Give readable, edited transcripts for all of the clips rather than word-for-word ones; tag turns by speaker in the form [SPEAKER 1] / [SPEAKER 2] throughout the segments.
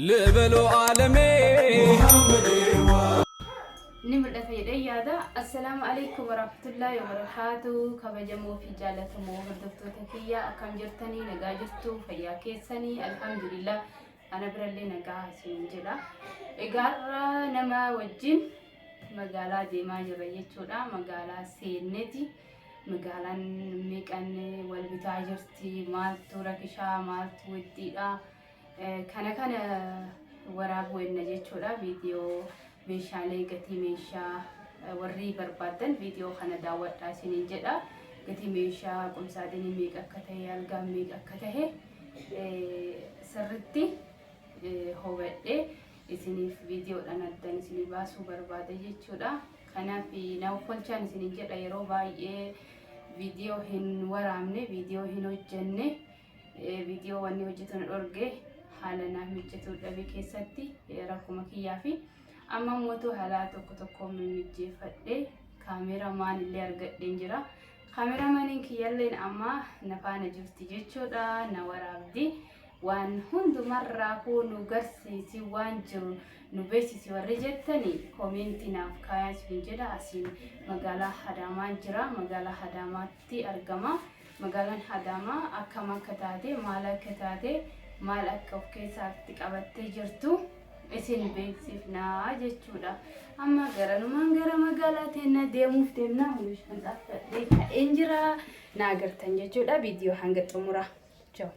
[SPEAKER 1] لبلو عالمي
[SPEAKER 2] نمرة في يادا السلام عليكم ورحمة الله وبركاته كبجمو في جالة مو دكتور تكيا أكم جرتني نجاجتو فيا كيسني الحمد لله أنا برلي نجاح سنجلا إجارة نما وجين مقالة ديما جريتشولا مقالة سينتي مقالة ميكان والبتاجرتي مالتو ركشا مالتو وديدا كان ورابو النجيتشولا فيديو meeshaalee gatii meeshaa warri barbaadan viidiyoo kana daawwadhaa isiniin jedha gatii meeshaa qumsaadanii meeqa akka ta'e algaan meeqa akka ta'e sirriitti hubadhee isiniif viidiyoodhaan addan isinii baasuu barbaada jechuudha. Kanaaf naaf kolchaan isiniin jedha yeroo baay'ee viidiyoo hin waraabne viidiyoo hin hojjenne viidiyoo wanni hojjetan dhorge haala naaf mijjatu dhabe keessatti rakkuma kiyyaa fi amma mooto haala tokko mijjeeffadhe kaameramaan illee argadheen jira. Kaameramaaniin kiyyalleen amma nafaana jirti jechuudha. Na waraabdi waan hundumarraa nu garsiisi waan jiru nu beeksisi warri jettanii koomentii naaf kaayaa isin jedha. Asiin magaalaa Adaamaa jira. Magaalaa Adaamaatti argama. Magaalaan Adaamaa akkam akka taate maal akka taate maal akka of keessatti qabattee jirtu isin beeksifnaa jechuudha. Amma garanumaan gara magaalaa teennaa deemuuf deemnaa hunishan xaafadhee ka'een jira. Na agartan jechuudha. Viidiyoo hanga xumura. Ciao.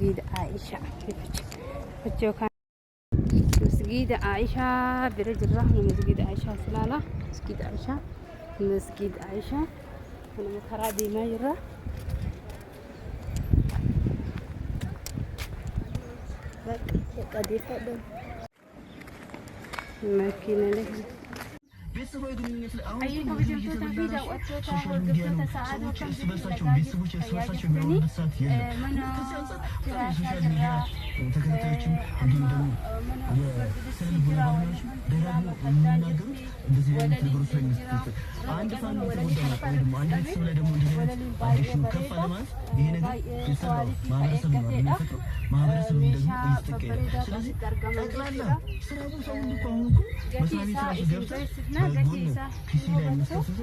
[SPEAKER 2] مسجد عائشة مسجد عائشة برج الرحمة مسجد عائشة سلالة مسجد عائشة أنا مكرادي ما يرى قد يفضل ماكينة له أيها بجمتو تنفيذ وأتوتا وقفتو تساعد وكم بسبساتو حياتي منا فراشة جرا
[SPEAKER 3] ተከታታዮችን እንዲሁም ደግሞ የሰልብራ ደጋግሞ የሚናገሩት እንደዚህ አይነት ነገሮች ላይ ምስተት አንድ ፋሚሊ ተወዳጅ ወይ ደግሞ አንድ ቤተሰብ ላይ ደግሞ እንደዚህ አይነት አዲሽኑ ከፍ አለ ማለት ይሄ ነገር ቤተሰብ ማህበረሰብ ነው የሚፈጥረው ማህበረሰብ ደግሞ ይስተቀል ስለዚህ ጠቅላላ ስራው ሰው ሁሉ አሁን እኮ መስሪያ ቤት ራሱ ገብቶ ፒሲ ላይ የሚሰሩት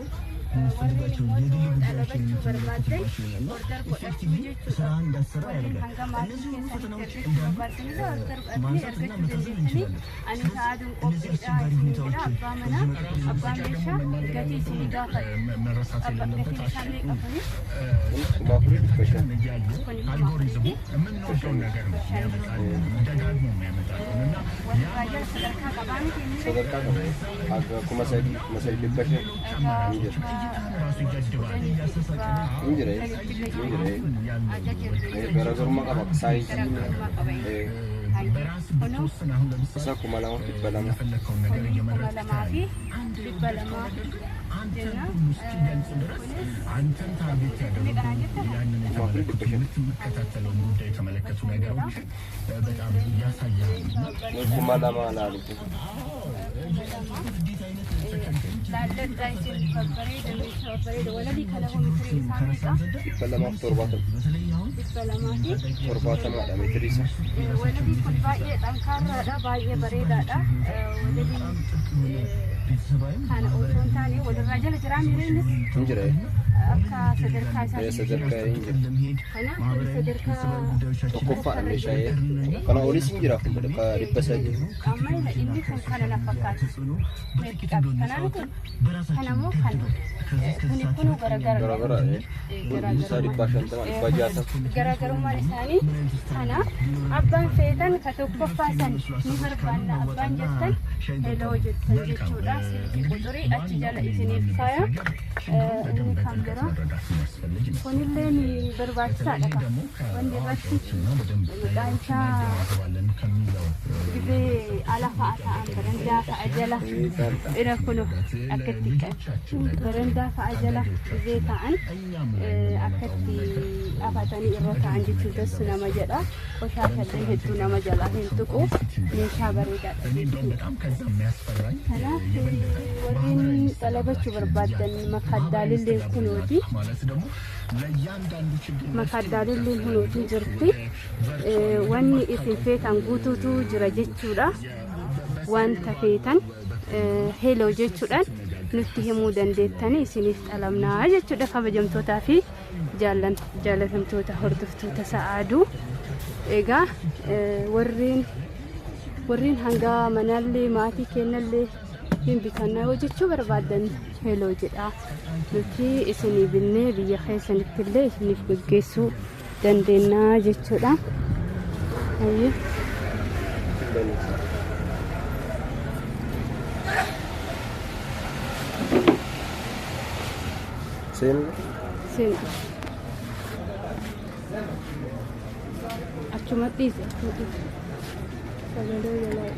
[SPEAKER 3] የሚፈልጋቸው የግል ጉዳዮችን የሚፈልጋቸው ኢፌክቲቭሊ ስራ እንዳሰራ ያደርጋል። እነዚህ ሁሉ ፈተናዎች እንዳሉ ማንሳትና መታዘብ እንችላለን። እነዚህ አስቸጋሪ ሁኔታዎች መረሳት የሌለበት አልጎሪዝሙ የምንወደውን ነገር ነው የሚያመጣል ደጋግሞ የሚያመጣልን እና አንተን ታርጌት ያደረጉ ያንን የምትከታተለው ጉዳይ የተመለከቱ ነገሮች በጣም ያሳያሉ።
[SPEAKER 2] أنا أقول ثاني والرجال جرامي رينس أكا سدركا
[SPEAKER 4] سدركا أنا سدركا تقفى المشاية أنا أولي سنجرا في بدك ربساجي
[SPEAKER 2] أما إني كان لا فكات أنا نقول أنا مو كان هنيكونو غرغر
[SPEAKER 4] ساري باشان تمام باجاتا
[SPEAKER 2] غرغر ما لساني أنا أبان فيتان كتوقف فاسن نهر بان أبان جتن لو جتن جتودا سيدوري أتجال إسني فايا إني كاميرا كونيلني برباسا لك وندي بس دانشا جبي على فاتا برندا فأجلا إلى كله أكتيك برندا فأجلا زيتا عن أكتي أفتاني الروتا عندي تدرس نما جلا وشافة هدونا مجلا هنتقو من شابريدا
[SPEAKER 3] ከዛም የሚያስፈራኝ
[SPEAKER 1] ወዲን ጠለበቹ በርባደን መካዳልን ለኩኖቲ
[SPEAKER 3] ማለት ደግሞ ለእያንዳንዱ ችግር
[SPEAKER 1] መካዳልን ለኩኖቲ ጅርቲ ወኒ ኢፌታን ጉቱቱ ጅራጀቹዳ ዋን ተፌታን ሄሎ ጀቹዳን nutti himuu dandeettanii isiniif dhalamnaa jechuudha kabajamtootaa fi jaallatamtoota hordoftoota sa'aaduu egaa warreen hanga manallee maatii kennallee hin bitannaa jechuu barbaadan heloo jedha nuti isinii binnee biyya keessanittillee isiniif gaggeessuu dandeennaa jechuudha.
[SPEAKER 4] Sen
[SPEAKER 1] achumatti sagalee jalaa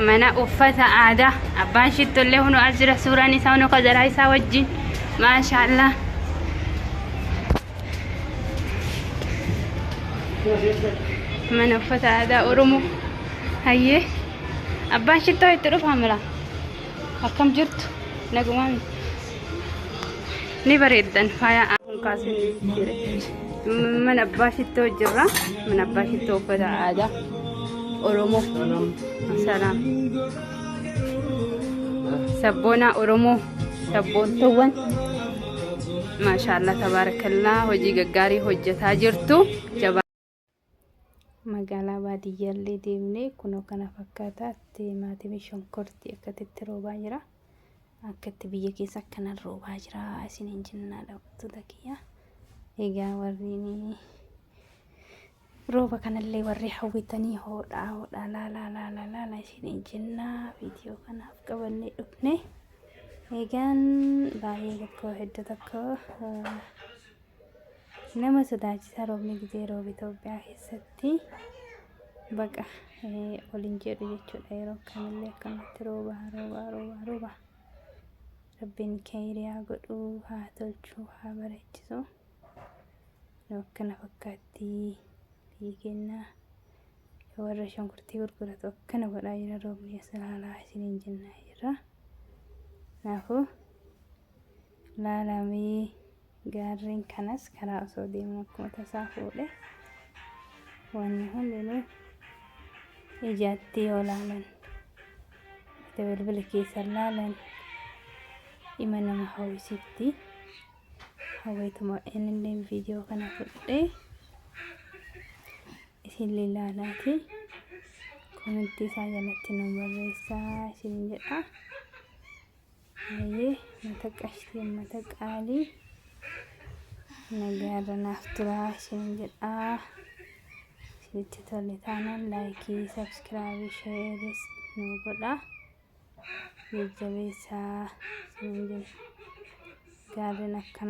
[SPEAKER 1] mana uffata aadaa abbaan shittollee hunu as jira suuraan isaa hunu kajaraa isaa wajjin maashaallah mana uffata aadaa oromoo hayyee abbaan shittoo itti dhufa mira akkam jirtu nagumaan ni bareeddan faaya kaasin jire mana abbaa shittoo jirra mana abbaa shittoo uffata aadaa oromoo salam sabboona oromoo sabboontuwwan maashaallah tabarakallah hojii gaggaarii hojjetaa jirtu jaba magaalaa baadiyyaallee deemnee kunoo kana fakkaataatti maatii shonkortii akkatti roobaa jira akkatti biyya keessa akkanan roobaa jira isiniin jinnaa dhawattoota kiyya egaa warriin rooba kanallee warri hawwitanii hodhaa la isiniin jinnaa viidiyoo kanaaf qabannee dhufne egaan baay'ee tokko hedduu tokko nama sodaachisaa roobni gizee rooba Itoophiyaa keessatti baqa waliin jedhu jechuudha yeroo kanallee akkamatti rooba rabbiin khayriyaa godhu haa tolchu haa bareechisu akkana fakkaatti kenna warra shonkortii gurguratu akkana godhaa jira roobni asalaalaa isiniin jennaa jira naafuu laalamee gaarreen kanas karaa osoo deemu akkuma tasaa fuudhe wanni hundinuu ijaatti yoo laalan bilbila keessa laalan ima nama hawwisitti hawwituma inni viidiyoo kana fudhee isin lilaalaati komentii isaa jalatti nu barreessaa isin jedha ayyee mata qashtii mata qaalii nagaara naaf turaa isin jedha itti tole taanaan laayikii sabskiraaybii sheeris nu godha jajjabeessaa gaariin akkana